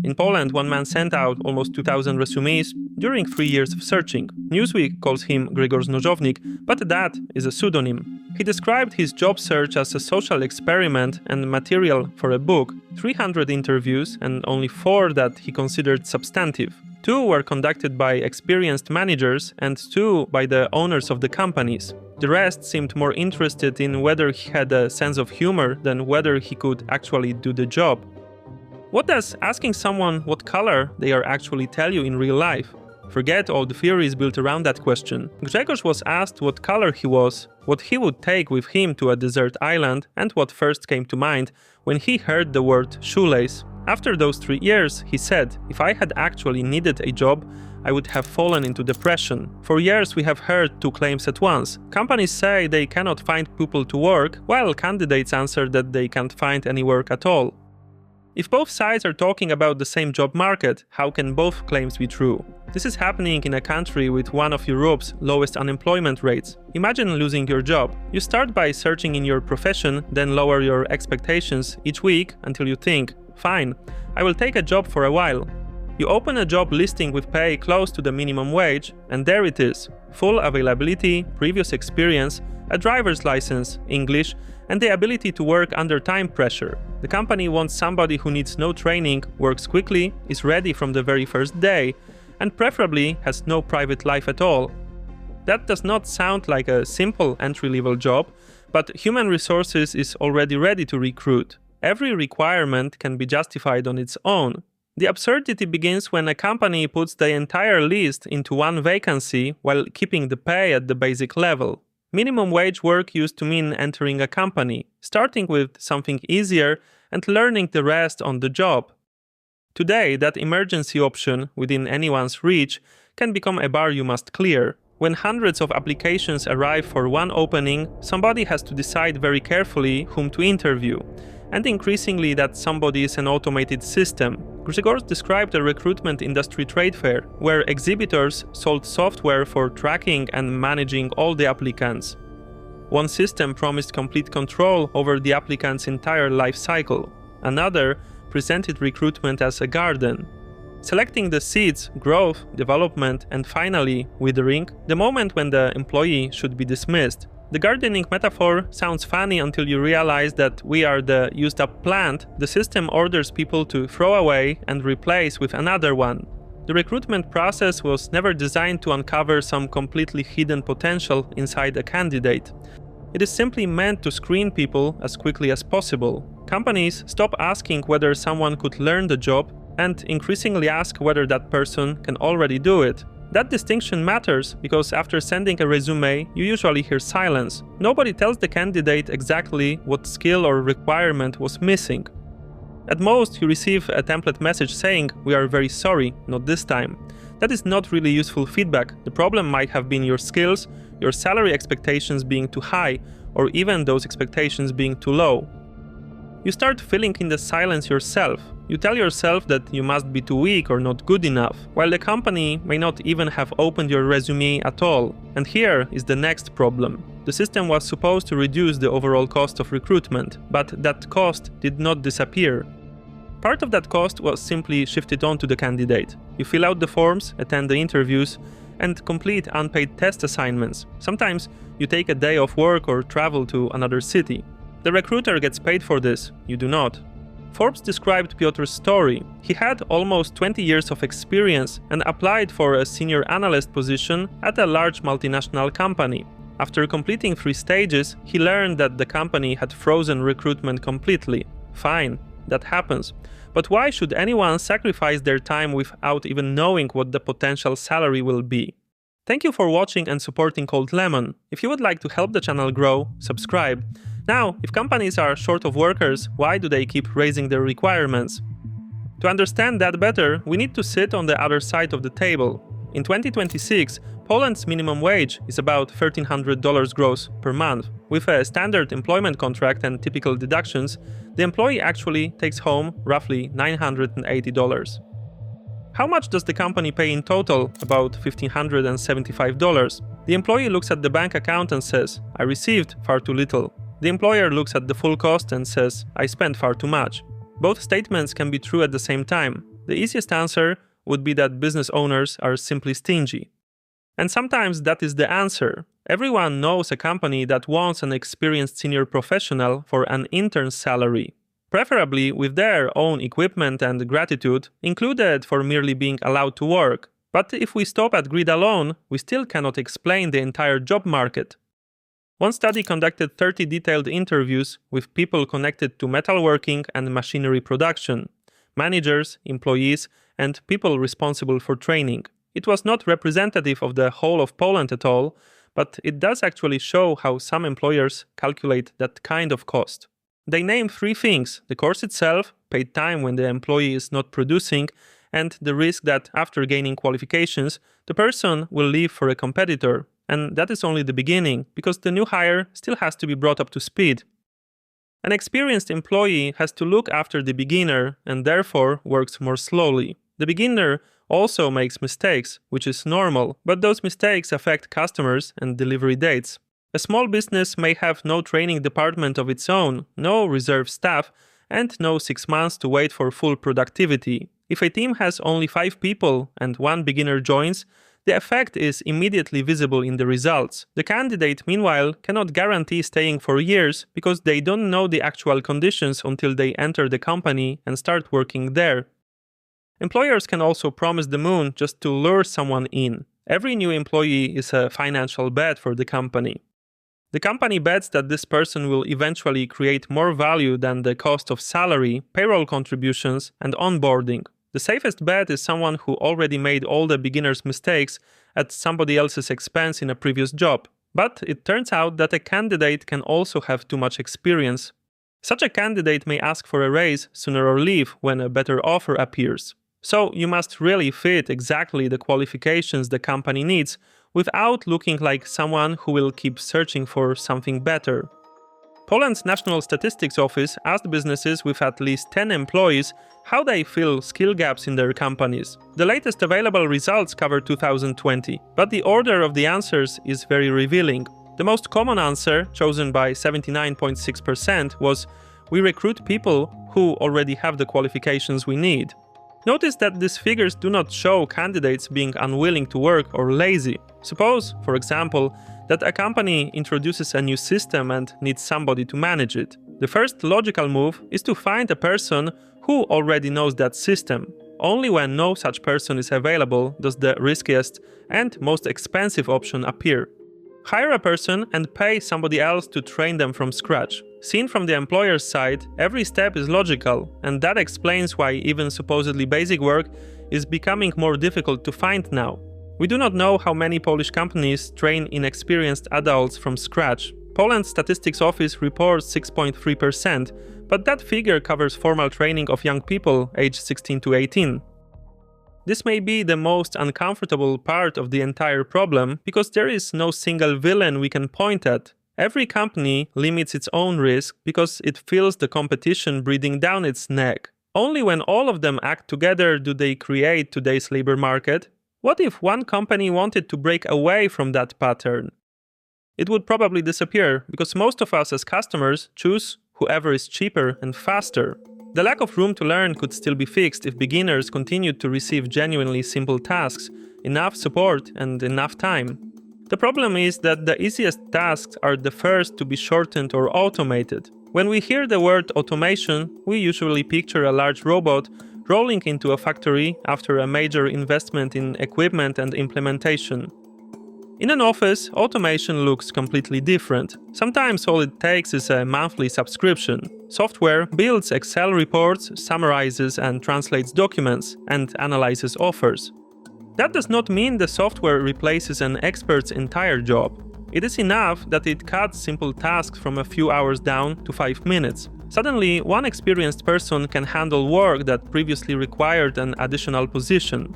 In Poland, one man sent out almost 2,000 resumes during 3 years of searching. Newsweek calls him Grzegorz Nożownik, but that is a pseudonym. He described his job search as a social experiment and material for a book, 300 interviews and only 4 that he considered substantive. 2 were conducted by experienced managers and 2 by the owners of the companies. The rest seemed more interested in whether he had a sense of humor than whether he could actually do the job. What does asking someone what color they are actually tell you in real life? Forget all the theories built around that question. Grzegorz was asked what color he was, what he would take with him to a desert island, and what first came to mind when he heard the word shoelace. After those 3 years, he said, "If I had actually needed a job, I would have fallen into depression. For years we have heard 2 claims at once. Companies say they cannot find people to work, while candidates answer that they can't find any work at all. If both sides are talking about the same job market, how can both claims be true? This is happening in a country with one of Europe's lowest unemployment rates. Imagine losing your job. You start by searching in your profession, then lower your expectations each week until you think, fine, I will take a job for a while. You open a job listing with pay close to the minimum wage, and there it is. Full availability, previous experience, a driver's license, English, and the ability to work under time pressure. The company wants somebody who needs no training, works quickly, is ready from the very first day, and preferably has no private life at all. That does not sound like a simple entry-level job, but human resources is already ready to recruit. Every requirement can be justified on its own. The absurdity begins when a company puts the entire list into one vacancy while keeping the pay at the basic level. Minimum wage work used to mean entering a company, starting with something easier and learning the rest on the job. Today, that emergency option within anyone's reach can become a bar you must clear. When hundreds of applications arrive for one opening, somebody has to decide very carefully whom to interview. And increasingly that somebody is an automated system. Grzegorz described a recruitment industry trade fair, where exhibitors sold software for tracking and managing all the applicants. One system promised complete control over the applicant's entire life cycle. Another presented recruitment as a garden, selecting the seeds, growth, development, and finally, withering, the moment when the employee should be dismissed. The gardening metaphor sounds funny until you realize that we are the used-up plant the system orders people to throw away and replace with another one. The recruitment process was never designed to uncover some completely hidden potential inside a candidate. It is simply meant to screen people as quickly as possible. Companies stop asking whether someone could learn the job and increasingly ask whether that person can already do it. That distinction matters because after sending a resume, you usually hear silence. Nobody tells the candidate exactly what skill or requirement was missing. At most, you receive a template message saying, "We are very sorry, not this time." That is not really useful feedback. The problem might have been your skills, your salary expectations being too high, or even those expectations being too low. You start filling in the silence yourself. You tell yourself that you must be too weak or not good enough, while the company may not even have opened your resume at all. And here is the next problem. The system was supposed to reduce the overall cost of recruitment, but that cost did not disappear. Part of that cost was simply shifted on to the candidate. You fill out the forms, attend the interviews, and complete unpaid test assignments. Sometimes you take a day off work or travel to another city. The recruiter gets paid for this, you do not. Forbes described Piotr's story. He had almost 20 years of experience and applied for a senior analyst position at a large multinational company. After completing 3 stages, he learned that the company had frozen recruitment completely. Fine, that happens. But why should anyone sacrifice their time without even knowing what the potential salary will be? Thank you for watching and supporting Cold Lemon. If you would like to help the channel grow, subscribe. Now, if companies are short of workers, why do they keep raising their requirements? To understand that better, we need to sit on the other side of the table. In 2026, Poland's minimum wage is about $1,300 gross per month. With a standard employment contract and typical deductions, the employee actually takes home roughly $980. How much does the company pay in total? About $1,575. The employee looks at the bank account and says, "I received far too little." The employer looks at the full cost and says, "I spent far too much." Both statements can be true at the same time. The easiest answer would be that business owners are simply stingy. And sometimes that is the answer. Everyone knows a company that wants an experienced senior professional for an intern's salary, preferably with their own equipment and gratitude included for merely being allowed to work. But if we stop at greed alone, we still cannot explain the entire job market. One study conducted 30 detailed interviews with people connected to metalworking and machinery production, managers, employees, and people responsible for training. It was not representative of the whole of Poland at all, but it does actually show how some employers calculate that kind of cost. They name 3 things: the course itself, paid time when the employee is not producing, and the risk that after gaining qualifications, the person will leave for a competitor. And that is only the beginning, because the new hire still has to be brought up to speed. An experienced employee has to look after the beginner and therefore works more slowly. The beginner also makes mistakes, which is normal, but those mistakes affect customers and delivery dates. A small business may have no training department of its own, no reserve staff, and no 6 months to wait for full productivity. If a team has only 5 people and 1 beginner joins, the effect is immediately visible in the results. The candidate, meanwhile, cannot guarantee staying for years because they don't know the actual conditions until they enter the company and start working there. Employers can also promise the moon just to lure someone in. Every new employee is a financial bet for the company. The company bets that this person will eventually create more value than the cost of salary, payroll contributions, and onboarding. The safest bet is someone who already made all the beginner's mistakes at somebody else's expense in a previous job. But it turns out that a candidate can also have too much experience. Such a candidate may ask for a raise sooner or leave when a better offer appears. So you must really fit exactly the qualifications the company needs without looking like someone who will keep searching for something better. Poland's National Statistics Office asked businesses with at least 10 employees how they fill skill gaps in their companies. The latest available results cover 2020, but the order of the answers is very revealing. The most common answer, chosen by 79.6%, was "We recruit people who already have the qualifications we need." Notice that these figures do not show candidates being unwilling to work or lazy. Suppose, for example, that a company introduces a new system and needs somebody to manage it. The first logical move is to find a person who already knows that system. Only when no such person is available does the riskiest and most expensive option appear. Hire a person and pay somebody else to train them from scratch. Seen from the employer's side, every step is logical, and that explains why even supposedly basic work is becoming more difficult to find now. We do not know how many Polish companies train inexperienced adults from scratch. Poland's Statistics Office reports 6.3%, but that figure covers formal training of young people aged 16 to 18. This may be the most uncomfortable part of the entire problem because there is no single villain we can point at. Every company limits its own risk because it feels the competition breathing down its neck. Only when all of them act together do they create today's labor market. What if one company wanted to break away from that pattern? It would probably disappear because most of us as customers choose whoever is cheaper and faster. The lack of room to learn could still be fixed if beginners continued to receive genuinely simple tasks, enough support, and enough time. The problem is that the easiest tasks are the first to be shortened or automated. When we hear the word automation, we usually picture a large robot rolling into a factory after a major investment in equipment and implementation. In an office, automation looks completely different. Sometimes all it takes is a monthly subscription. Software builds Excel reports, summarizes and translates documents, and analyzes offers. That does not mean the software replaces an expert's entire job. It is enough that it cuts simple tasks from a few hours down to 5 minutes. Suddenly, one experienced person can handle work that previously required an additional position.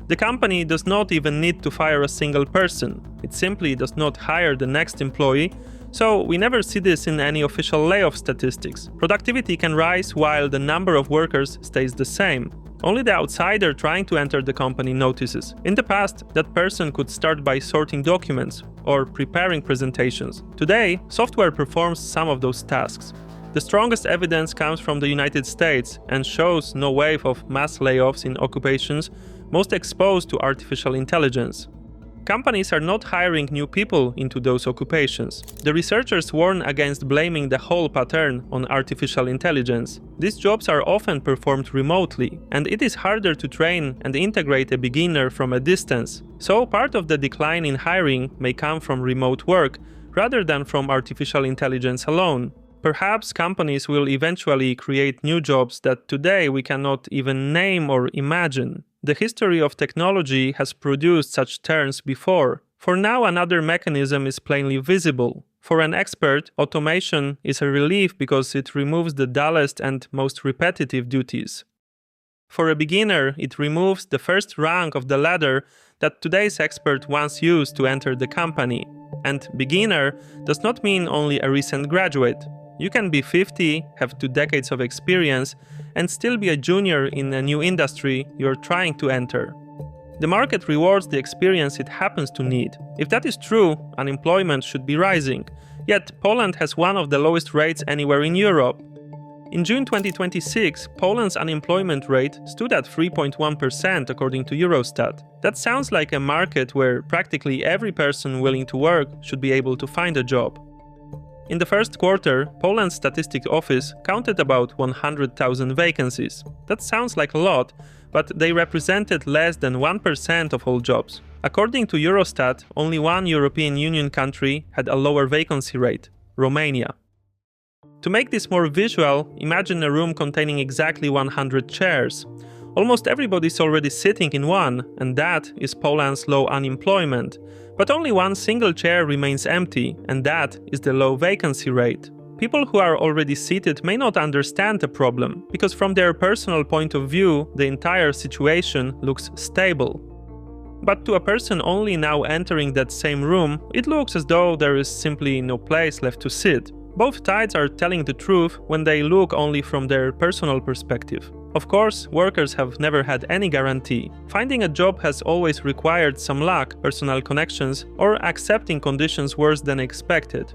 The company does not even need to fire a single person. It simply does not hire the next employee, so we never see this in any official layoff statistics. Productivity can rise while the number of workers stays the same. Only the outsider trying to enter the company notices. In the past, that person could start by sorting documents or preparing presentations. Today, software performs some of those tasks. The strongest evidence comes from the United States and shows no wave of mass layoffs in occupations most exposed to artificial intelligence. Companies are not hiring new people into those occupations. The researchers warn against blaming the whole pattern on artificial intelligence. These jobs are often performed remotely, and it is harder to train and integrate a beginner from a distance. So part of the decline in hiring may come from remote work, rather than from artificial intelligence alone. Perhaps companies will eventually create new jobs that today we cannot even name or imagine. The history of technology has produced such turns before. For now, another mechanism is plainly visible. For an expert, automation is a relief because it removes the dullest and most repetitive duties. For a beginner, it removes the first rung of the ladder that today's expert once used to enter the company. And beginner does not mean only a recent graduate. You can be 50, have 2 decades of experience, and still be a junior in a new industry you're trying to enter. The market rewards the experience it happens to need. If that is true, unemployment should be rising. Yet Poland has one of the lowest rates anywhere in Europe. In June 2026, Poland's unemployment rate stood at 3.1% according to Eurostat. That sounds like a market where practically every person willing to work should be able to find a job. In the first quarter, Poland's Statistics Office counted about 100,000 vacancies. That sounds like a lot, but they represented less than 1% of all jobs. According to Eurostat, only one European Union country had a lower vacancy rate: Romania. To make this more visual, imagine a room containing exactly 100 chairs. Almost everybody is already sitting in one, and that is Poland's low unemployment. But only one single chair remains empty, and that is the low vacancy rate. People who are already seated may not understand the problem, because from their personal point of view, the entire situation looks stable. But to a person only now entering that same room, it looks as though there is simply no place left to sit. Both sides are telling the truth when they look only from their personal perspective. Of course, workers have never had any guarantee. Finding a job has always required some luck, personal connections, or accepting conditions worse than expected.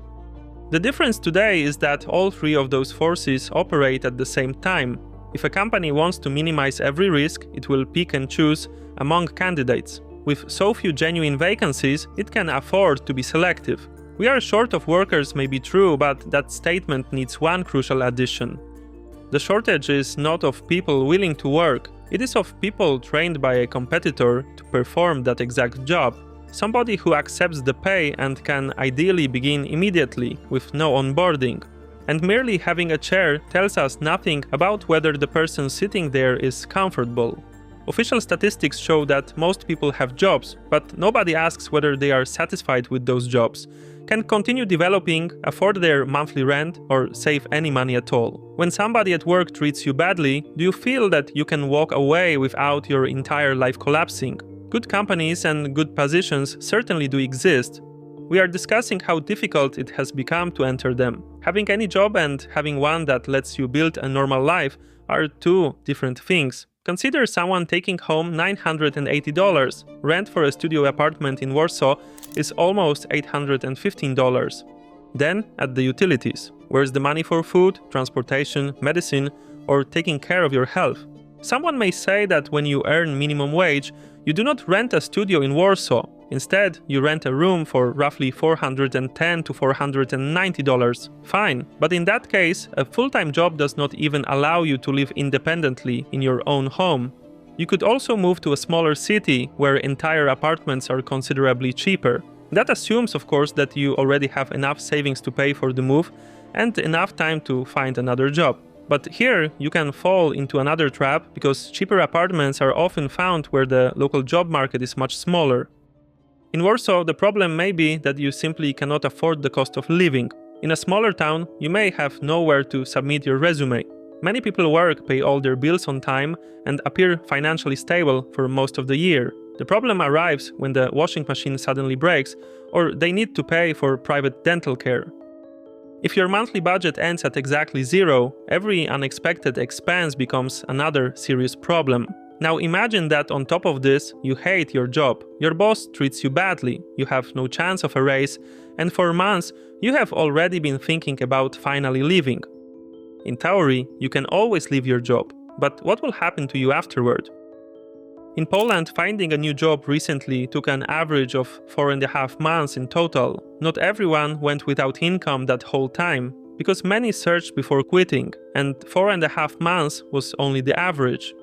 The difference today is that all three of those forces operate at the same time. If a company wants to minimize every risk, it will pick and choose among candidates. With so few genuine vacancies, it can afford to be selective. We are short of workers may be true, but that statement needs one crucial addition. The shortage is not of people willing to work, it is of people trained by a competitor to perform that exact job. Somebody who accepts the pay and can ideally begin immediately, with no onboarding. And merely having a chair tells us nothing about whether the person sitting there is comfortable. Official statistics show that most people have jobs, but nobody asks whether they are satisfied with those jobs, can continue developing, afford their monthly rent, or save any money at all. When somebody at work treats you badly, do you feel that you can walk away without your entire life collapsing? Good companies and good positions certainly do exist. We are discussing how difficult it has become to enter them. Having any job and having one that lets you build a normal life are two different things. Consider someone taking home $980. Rent for a studio apartment in Warsaw is almost $815. Then add the utilities. Where's the money for food, transportation, medicine, or taking care of your health? Someone may say that when you earn minimum wage, you do not rent a studio in Warsaw. Instead, you rent a room for roughly $410 to $490. Fine, but in that case, a full-time job does not even allow you to live independently in your own home. You could also move to a smaller city where entire apartments are considerably cheaper. That assumes, of course, that you already have enough savings to pay for the move and enough time to find another job. But here, you can fall into another trap because cheaper apartments are often found where the local job market is much smaller. In Warsaw, the problem may be that you simply cannot afford the cost of living. In a smaller town, you may have nowhere to submit your resume. Many people work, pay all their bills on time, and appear financially stable for most of the year. The problem arrives when the washing machine suddenly breaks, or they need to pay for private dental care. If your monthly budget ends at exactly zero, every unexpected expense becomes another serious problem. Now imagine that on top of this, you hate your job, your boss treats you badly, you have no chance of a raise, and for months you have already been thinking about finally leaving. In theory, you can always leave your job, but what will happen to you afterward? In Poland, finding a new job recently took an average of 4.5 months in total. Not everyone went without income that whole time, because many searched before quitting, and 4.5 months was only the average.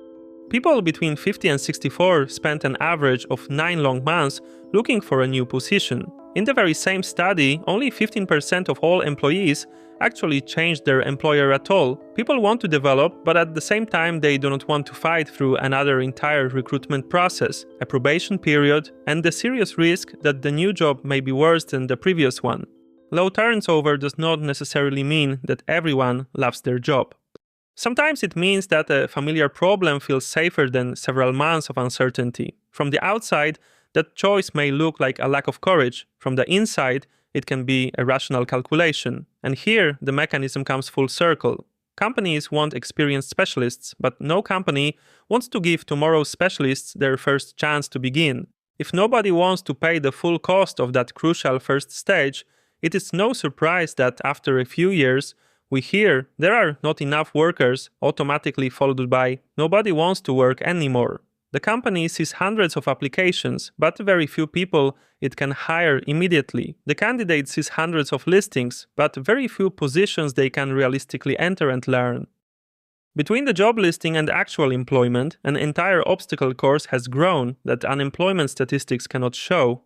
People between 50 and 64 spent an average of 9 long months looking for a new position. In the very same study, only 15% of all employees actually changed their employer at all. People want to develop, but at the same time they do not want to fight through another entire recruitment process, a probation period, and the serious risk that the new job may be worse than the previous one. Low turnover does not necessarily mean that everyone loves their job. Sometimes it means that a familiar problem feels safer than several months of uncertainty. From the outside, that choice may look like a lack of courage. From the inside, it can be a rational calculation. And here, the mechanism comes full circle. Companies want experienced specialists, but no company wants to give tomorrow's specialists their first chance to begin. If nobody wants to pay the full cost of that crucial first stage, it is no surprise that after a few years, we hear there are not enough workers, automatically followed by nobody wants to work anymore. The company sees hundreds of applications, but very few people it can hire immediately. The candidate sees hundreds of listings, but very few positions they can realistically enter and learn. Between the job listing and actual employment, an entire obstacle course has grown that unemployment statistics cannot show.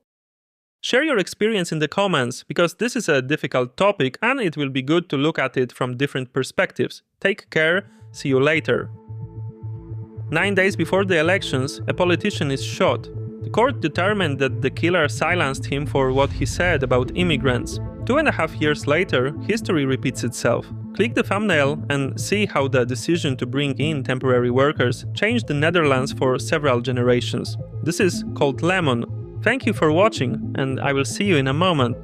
Share your experience in the comments, because this is a difficult topic and it will be good to look at it from different perspectives. Take care, see you later. 9 days before the elections, a politician is shot. The court determined that the killer silenced him for what he said about immigrants. 2.5 years later, history repeats itself. Click the thumbnail and see how the decision to bring in temporary workers changed the Netherlands for several generations. This is called Lemon. Thank you for watching, and I will see you in a moment.